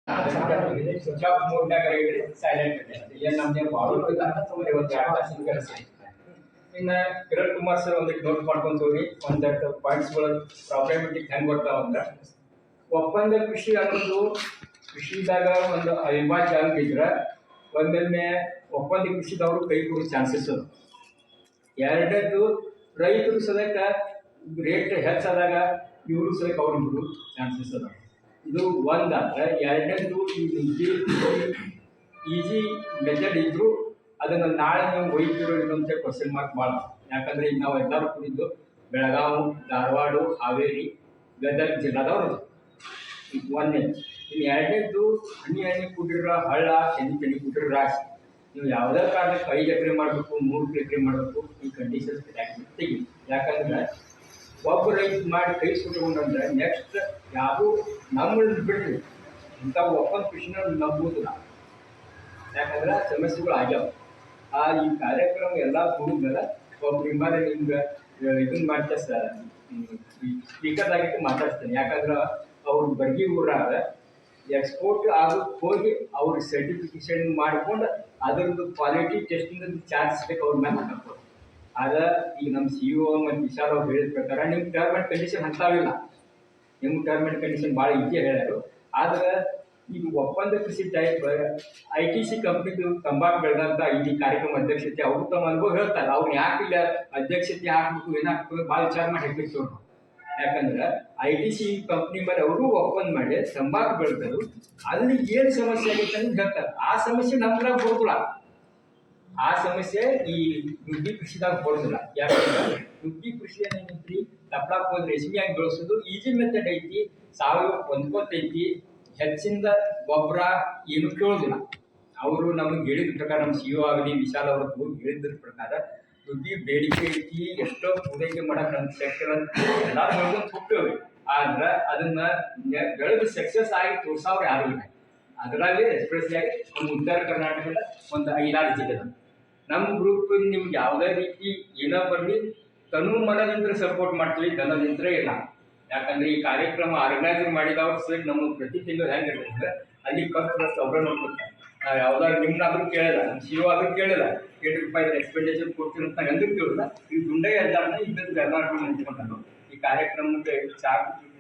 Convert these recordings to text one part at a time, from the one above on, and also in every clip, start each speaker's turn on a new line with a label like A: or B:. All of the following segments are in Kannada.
A: ಸ್ವಿಚ್ ಆಫ್ ಮೋಡ್ನಾಗ ಇಡ್ರಿ ಸೈಲೆಂಟ್ ಇರ್ತೈತಿ ಏನು ನಮ್ಗೆ ಬಾಳೋದಿಲ್ಲ ಸುಮ್ಮನೆ ಒಂದು 2 ತಾಸಿನ ಕೆಲಸ ಇನ್ನು ಕಿರಣ್ ಕುಮಾರ್ ಸರ್ ಒಂದಿಟ್ಟು ನೋಟ್ ಮಾಡ್ಕೊಂತೀವಿ ಒಂದೆರಡು ಪಾಯಿಂಟ್ಸ್ಗಳು ಪ್ರಾಬ್ಲಮೆಟಿಕ್ ಹೆಂಗೆ ಬರ್ತಾವಂದ್ರೆ ಒಪ್ಪಂದ ಕೃಷಿ ಅನ್ನೋದು ಕೃಷಿದಾಗ ಒಂದು ಅವಿಭಾಜ್ಯ ಅಂಗ ಇದ್ರೆ ಒಂದೊಮ್ಮೆ ಒಪ್ಪಂದ ಕೃಷಿದವರು ಕೈ ಕೊಡೋ ಚಾನ್ಸಸ್ ಅದು. ಎರಡನೇದು ರೈತರು ಸದಕ ರೇಟ್ ಹೆಚ್ಚಾದಾಗ ಇವರು ಸದಕ ಅವ್ರು ಬಿಡೋ ಚಾನ್ಸಸ್ ಅದ. ಇದು ಒಂದಾದ್ರೆ ಎರಡನೇದು ಈಜಿ ಮೆಥಡ್ ಇದ್ರು ಅದನ್ನು ನಾಳೆ ನೀವು ಒಯ್ತಿರೋ ಇರುವಂಥ ಕ್ವಶನ್ ಮಾರ್ಕ್ ಭಾಳ. ಯಾಕಂದರೆ ಈಗ ನಾವು ಎಲ್ಲರೂ ಕುಡಿದು ಬೆಳಗಾವಿ, ಧಾರವಾಡ, ಹಾವೇರಿ, ಗದಗ ಜಿಲ್ಲಾದವರು ಒಂದನೇ. ಇನ್ನು ಎರಡನೇದು ಹಣ್ಣಿ ಕುಡಿರೋ ಹಳ್ಳ, ತೆನಿ ಕುಡಿರೋ ರಾಶಿ. ನೀವು ಯಾವುದೇ ಕಾರಣಕ್ಕೆ 5 ಎಕರೆ ಮಾಡಬೇಕು, 3 ಎಕರೆ ಮಾಡಬೇಕು, ಈ ಕಂಡೀಷನ್ಸ್ ತೆಗಿ. ಯಾಕಂದ್ರೆ ಒಬ್ಬ ರೈತ ಮಾಡಿ ಕೈ ಸುಟ್ಕೊಂಡ್ರೆ ನೆಕ್ಸ್ಟ್ ಯಾವುದು ನಮ್ಮನ್ನು ಬಿಡ್ರಿ ಇಂಥ ಒಪ್ಪಂದ ಕೃಷಿನ ನಂಬುವುದಿಲ್ಲ. ಯಾಕಂದ್ರೆ ಸಮಸ್ಯೆಗಳು ಆಗ್ಯಾವ. ಈ ಕಾರ್ಯಕ್ರಮ ಎಲ್ಲ ಕೂಡಿದ್ಮೇಲೆ ಒಬ್ಬ ನಿಮ್ಮಲ್ಲಿ ನಿಮ್ಗೆ ಇದನ್ನ ಮಾಡ್ತಾ ಸರ್ ಸ್ಪೀಕರ್ದಾಗಿಟ್ಟು ಮಾತಾಡ್ತೇನೆ. ಯಾಕಂದ್ರೆ ಅವ್ರು ಬರ್ಗಿ ಊರಾಗ ಎಕ್ಸ್ಪೋರ್ಟ್ ಆಗೋಕ್ಕೆ ಹೋಗಿ ಅವ್ರ ಸರ್ಟಿಫಿಕೇಶನ್ ಮಾಡ್ಕೊಂಡು ಅದರದ್ದು ಕ್ವಾಲಿಟಿ ಟೆಸ್ಟಿಂಗ್ ಚಾರ್ಜ್ ಸಿಗಕ್ಕೆ ಅವ್ರ ಮೇಲೆ ಹಾಕೋದು. ಆಗ ಈಗ ನಮ್ಮ CEO ಮತ್ತು ವಿಶಾಲ್ ಅವ್ರು ಹೇಳಿದ ಪ್ರಕಾರ ನಿಮ್ಮ ಟರ್ಮ್ ಆ್ಯಂಡ್ ಕಂಡೀಷನ್ ಅಂತಾವಿಲ್ಲ. ನಿಮ್ಮ ಟರ್ಮ್ ಆ್ಯಂಡ್ ಕಂಡೀಷನ್ ಭಾಳ ಈಜಿ ಹೇಳ್ಯಾರು. ಆದ್ರೆ ಈಗ ಒಪ್ಪಂದ ಕೃಷಿ ಟೈಪ್ ITC ಕಂಪ್ನಿದು ತಂಬಾಕು ಬೆಳೆದಂಥ ಈ ಕಾರ್ಯಕ್ರಮ ಅಧ್ಯಕ್ಷತೆ ಅವರು ತಮ್ಮ ಅನುಭವ ಹೇಳ್ತಾರೆ. ಅವ್ರು ಯಾಕಿಲ್ಲ ಅಧ್ಯಕ್ಷತೆ ಹಾಕ್ಬೇಕು ಏನಾಗ್ಬೇಕು ಭಾಳ ವಿಚಾರ ಮಾಡಿ ಹೇಳ್ತಿರ್ತೀವಿ ನಾವು. ಯಾಕಂದ್ರೆ ITC ಕಂಪ್ನಿ ಮೇಲೆ ಅವರು ಒಪ್ಪಂದ ಮಾಡಿ ತಂಬಾಕು ಬೆಳೆದರು. ಅಲ್ಲಿ ಏನು ಸಮಸ್ಯೆ ಆಗೈತೆ ಅಂತ ಹೇಳ್ತಾರೆ. ಆ ಸಮಸ್ಯೆ ನಮ್ದ್ರಾಗ ಬರೋದಿಲ್ಲ. ಆ ಸಮಸ್ಯೆ ಈ ನುಗ್ಗಿ ಕೃಷಿದಾಗ ಬರೋದಿಲ್ಲ. ಯಾಕಂದ್ರೆ ನುಗ್ಗಿ ಕೃಷಿ ಏನೈತಿ, ತಪ್ಲಾಕ್ ಹೋದ್ ರೇಷ್ಮೆಯಾಗಿ ಬೆಳೆಸೋದು ಈಜಿ ಮೆಥಡ್ ಐತಿ, ಸಾವಯವ ಹೊಂದ್ಕೊತೈತಿ, ಹೆಚ್ಚಿಂದ ಗೊಬ್ಬರ ಏನು ಕೇಳೋದಿಲ್ಲ. ಅವರು ನಮಗೆ ಹೇಳಿದ ಪ್ರಕಾರ ನಮ್ಮ CEO ಆಗಲಿ ವಿಶಾಲ್ ಅವ್ರ ಹೋಗಿ ಹೇಳಿದ್ರ ಪ್ರಕಾರ ನುಗ್ಗಿ ಬೇಡಿಕೆ ಐತಿ, ಎಷ್ಟೋ ಪೂರೈಕೆ ಮಾಡಕ್ಕೆ ನಮ್ಮ ಸೆಕ್ಟರ್ ಎಲ್ಲ ಬೆಳೆದು ಹೋಗ್ತೇವೆ. ಆದ್ರೆ ಅದನ್ನ ಬೆಳೆದು ಸಕ್ಸಸ್ ಆಗಿ ತೋರ್ಸವ್ರು ಯಾರು ಇಲ್ಲ. ಅದರಲ್ಲಿ ಎಸ್ಪೆಷಲಿ ಆಗಿ ನಮ್ಮ ಉತ್ತರ ಕರ್ನಾಟಕದ ಒಂದು 5-6 ಜಿಲ್ಲೆ. ನಮ್ಮ ಗ್ರೂಪ್ ನಿಮ್ಗೆ ಯಾವುದೇ ರೀತಿ ಏನೋ ಬರಲಿ ತನು ಮನದಿಂದ ಸಪೋರ್ಟ್ ಮಾಡ್ತೀವಿ, ಧನದಿಂದ ಇಲ್ಲ. ಯಾಕಂದ್ರೆ ಈ ಕಾರ್ಯಕ್ರಮ ಆರ್ಗನೈಸರ್ ಮಾಡಿದವ್ರು ಸರಿ ನಮ್ಮ ಪ್ರತಿ ತಿಂಗಳು ಹೆಂಗಿರ್ತದೆ ಅಲ್ಲಿ ಖರ್ಚು ಅವ್ರ ನೋಡ್ಕೊತಾರೆ. ನಾವು ಯಾವ್ದಾದ್ರು ನಿಮ್ನಾದ್ರೂ ಕೇಳಿಲ್ಲ, ನಮ್ಮ CEO ಆದ್ರೂ ಕೇಳಿಲ್ಲ, ₹8 ಎಕ್ಸ್ಪೆಂಡಿಚರ್ ಕೊಡ್ತೀನಿ ಅಂತ ಎಂದೂ ಕೇಳಿಲ್ಲ. ಈ ಗುಂಡೆ ಎಲ್ಲಾರನ್ನ ಇದ್ದದ್ದು ಎಲ್ಲಾರು ನಿಂತ್ಕೊಂಡ್ರು ಈ ಕಾರ್ಯಕ್ರಮಕ್ಕೆ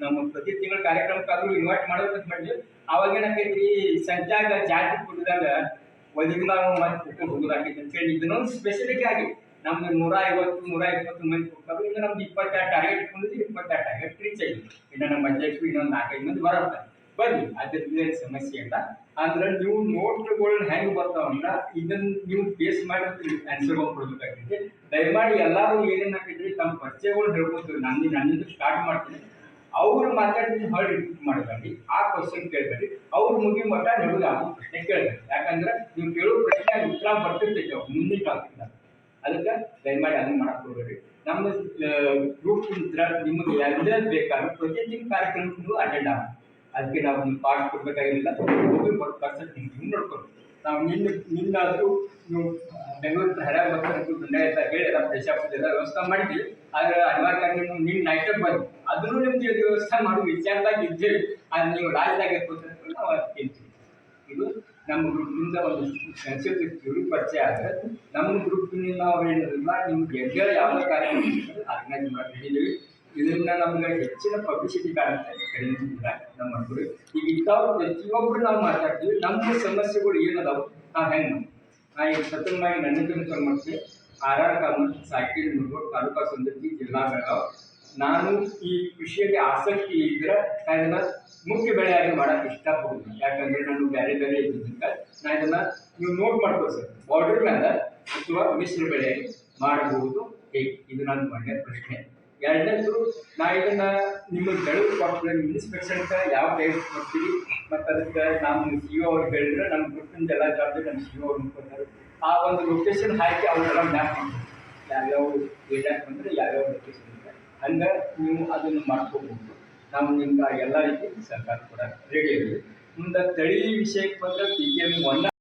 A: ನಮ್ಮ ಪ್ರತಿ ತಿಂಗಳ ಕಾರ್ಯಕ್ರಮಕ್ಕಾದ್ರೂ ಇನ್ವೈಟ್ ಮಾಡೋದಕ್ಕೆ ಮಾಡಿದ್ವಿ. ಅವಾಗ ಏನಾಕೈತಿ, ಸಂಚಾಗ ಜಾತಿ ಕುಡಿದಾಗ ಒದಗಿದಾಗ ಮತ್ತೆ ಕುಟ್ಕೊಂಡು ಹೋಗೋದಾಕೈತಿ ಅಂತ ಹೇಳಿ ಇದನ್ನೊಂದು ಸ್ಪೆಸಿಫಿಕ್ ಆಗಿ ನಮ್ದು 150-120 ಮಂದಿ ಕೊಡ್ತಾರೆ. ಈಗ ನಮ್ದು 22 ಟಾರ್ಗೆಟ್ ಇಟ್ಕೊಂಡಿದ್ವಿ, 22 ಟಾರ್ಗೆಟ್ ರೀಚ್ ಆಗಿದೆ. ಇನ್ನು ನಮ್ಮ ಅಧ್ಯಕ್ಷರು ಇನ್ನೊಂದು 4-5 ಮಂದಿ ಬರುತ್ತೆ. ಬನ್ನಿ, ಅದ್ರದ್ದು ಸಮಸ್ಯೆ ಇಲ್ಲ. ಅಂದ್ರೆ ನೀವು ನೋಟ್ಗಳು ಹೆಂಗೆ ಬರ್ತಾವಂದ್ರ ಇದನ್ನ ನೀವು ಬೇಸ್ ಮಾಡಿ ಆನ್ಸರ್ಗಳು ಕೊಡ್ಬೇಕಾಗ್ತೈತಿ. ದಯಮಾಡಿ ಎಲ್ಲರೂ ಏನೇನು ಹಾಕಿದ್ರಿ ತಮ್ಮ ಪರಿಚಯಗಳು ಹೇಳ್ಕೊತೀವಿ. ನನ್ನಿಂದ ಸ್ಟಾರ್ಟ್ ಮಾಡ್ತೀನಿ. ಅವ್ರು ಮಾತಾಡಿದ್ರೆ ಹೊಳ್ಳಿ ರಿಪೀಟ್ ಮಾಡಬೇಡಿ, ಆ ಕ್ವಶನ್ ಕೇಳಬೇಡಿ. ಅವ್ರು ಮುಗಿ ಮಟ್ಟ ನಿಮಗೆ ಆಗೋ ಪ್ರಶ್ನೆ ಕೇಳಬೇಕು. ಯಾಕಂದ್ರೆ ನೀವು ಕೇಳೋ ಪ್ರಶ್ನೆ ಉತ್ತರ ಬರ್ತಿರ್ತೈತೆ ಅವ್ರು ಮುಂದಿನ ಟಾಪಿಕ್ನ. ಅದಕ್ಕೆ ದಯಮಾಡಿ ಅದನ್ನ ಮಾಡಕ್ಕೆ ಹೋಗ್ಬೇಡಿ. ನಮ್ಮ ಗ್ರೂಪ್ ನಿಮಗೆ ಎಲ್ಲೇ ಬೇಕಾದ್ರೂ ಪ್ರತಿ ತಿಂಗಳ ಕಾರ್ಯಕ್ರಮಕ್ಕೂ ಅಟೆಂಡ್ ಆಗ. ಅದಕ್ಕೆ ನಾವು ನಿಮ್ಮ ಪಾಠ ಕೊಡ್ಬೇಕಾಗಿಲ್ಲ, ಪರ್ಸೆಂಟ್ ನೀವು ನೋಡ್ಕೊಂಡು ನಾವು ನಿನ್ನಾದರೂ ನೀವು ಬೆಂಗಳೂರು ಹರ್ಯಾಗ ಬರ್ತಾರೆ ದುಂಡ ಅಂತ ಹೇಳಿ ಎಲ್ಲ ಫ್ರೆಶ್ ಎಲ್ಲ ವ್ಯವಸ್ಥೆ ಮಾಡಿದ್ವಿ. ಆದರೆ ಅನಿವಾರ್ಯವಾಗಿ ನೀವು ನಿಮ್ಮ ನೈಟಲ್ಲಿ ಬಂದು ಅದನ್ನು ನಿಮ್ಗೆ ವ್ಯವಸ್ಥೆ ಮಾಡೋ ವಿಚಾರದಾಗ ಇದ್ದೇವೆ. ಅದು ನೀವು ರಾಜ್ಯದಾಗ ಇರ್ಬೋದು ನಾವು ಅದಕ್ಕೆ ಇದು ನಮ್ಮ ಗ್ರೂಪಿನಿಂದ ಒಂದು ಸಂಸ್ಕೃತಿ ಪರಿಚಯ ಆದರೆ ನಮ್ಮ ಗ್ರೂಪಿನಿಂದ ನಾವು ಏನಿಲ್ಲ ನಿಮ್ಗೆ ಎಲ್ಲೇ ಯಾವುದೇ ಕಾರ್ಯಕ್ರಮ ಆರ್ಗನೈಸ್ ಮಾಡಿದ್ದೀವಿ. ಇದರಿಂದ ನಮ್ಗೆ ಹೆಚ್ಚಿನ ಪಬ್ಲಿಸಿಟಿ ಕಾಣುತ್ತೆ ಕಡಿಮೆ ನಮ್ಮ ಮಕ್ಕಳು. ಈಗ ಇಂಥವ್ರು ಪ್ರತಿಯೊಬ್ಬರು ನಾವು ಮಾತಾಡ್ತೀವಿ. ನಮ್ಮ ಸಮಸ್ಯೆಗಳು ಏನದಾವು ನಾವು ಹೆಂಗೆ ನಾ ಈಗ ಸತತವಾಗಿ ನನ್ನ ಮಾಡ್ತೀವಿ. RR ಕಾಮತ್ ಸಾಕಿನ ಮುರುಗೋಡು ತಾಲೂಕಾ ಸೌಂದರ್ಯ ಜಿಲ್ಲಾ ಬೆಳಗಾವಿ. ನಾನು ಈ ಕೃಷಿಯಲ್ಲಿ ಆಸಕ್ತಿ ಇದ್ರೆ ನಾನು ಇದನ್ನ ಮುಖ್ಯ ಬೆಳೆಯಾಗಿ ಮಾಡೋಕ್ಕೆ ಇಷ್ಟಪಡ್ತೀನಿ. ಯಾಕಂದರೆ ನಾನು ಬೇರೆ ಇದ್ದಿದ್ದಕ್ಕೆ ನಾನು ಇದನ್ನು ನೀವು ನೋಟ್ ಮಾಡ್ಬೋದು ಸರ್. ಬಾರ್ಡರ್ ಮೇಲೆ ಅಥವಾ ಮಿಶ್ರ ಬೆಳೆಯಾಗಿ ಮಾಡಬಹುದು ಹೇಗೆ, ಇದು ನನ್ನ ಒಳ್ಳೆಯ ಪ್ರಶ್ನೆ. ಎರಡನೇದು, ನಾ ಇದನ್ನು ನಿಮಗೆ ಬೆಳೆದು ಕೊಡ್ತೀನಿ. ಇನ್ಸ್ಪೆಕ್ಷನ್ಗೆ ಯಾವ ಟೈಪ್ ಕೊಡ್ತೀವಿ ಮತ್ತು ಅದಕ್ಕೆ ನಮ್ಮ CEO ಅವ್ರು ಹೇಳಿದ್ರೆ ನಮ್ಮ ಗ್ರೂಪಿಂದ ಎಲ್ಲ ಜವಾಬ್ದಾರಿ ನಮ್ಮ CEO ಅವ್ರು ನೋಡ್ಕೊತಾರೆ. ಆ ಒಂದು ಲೊಕೇಶನ್ ಹಾಕಿ ಅವರೆಲ್ಲ ಮ್ಯಾಪ್ ಮಾಡ್ತಾರೆ. ಯಾವ್ಯಾವ ಏರಿಯಾಕ್ಕೆ ಬಂದರೆ ಯಾವ್ಯಾವ ಲೊಕೇಶನ್ ಇದೆ ಹಂಗೆ ನೀವು ಅದನ್ನು ಮಾಡ್ಕೋಬಹುದು. ನಾವು ನಿಮ್ಗೆ ಎಲ್ಲ ರೀತಿ ಸರ್ಕಾರ ಕೂಡ ರೆಡಿ ಇದ್ದೀವಿ. ಮುಂದೆ ತಳಿ ವಿಷಯಕ್ಕೆ ಬಂದರೆ PKM 1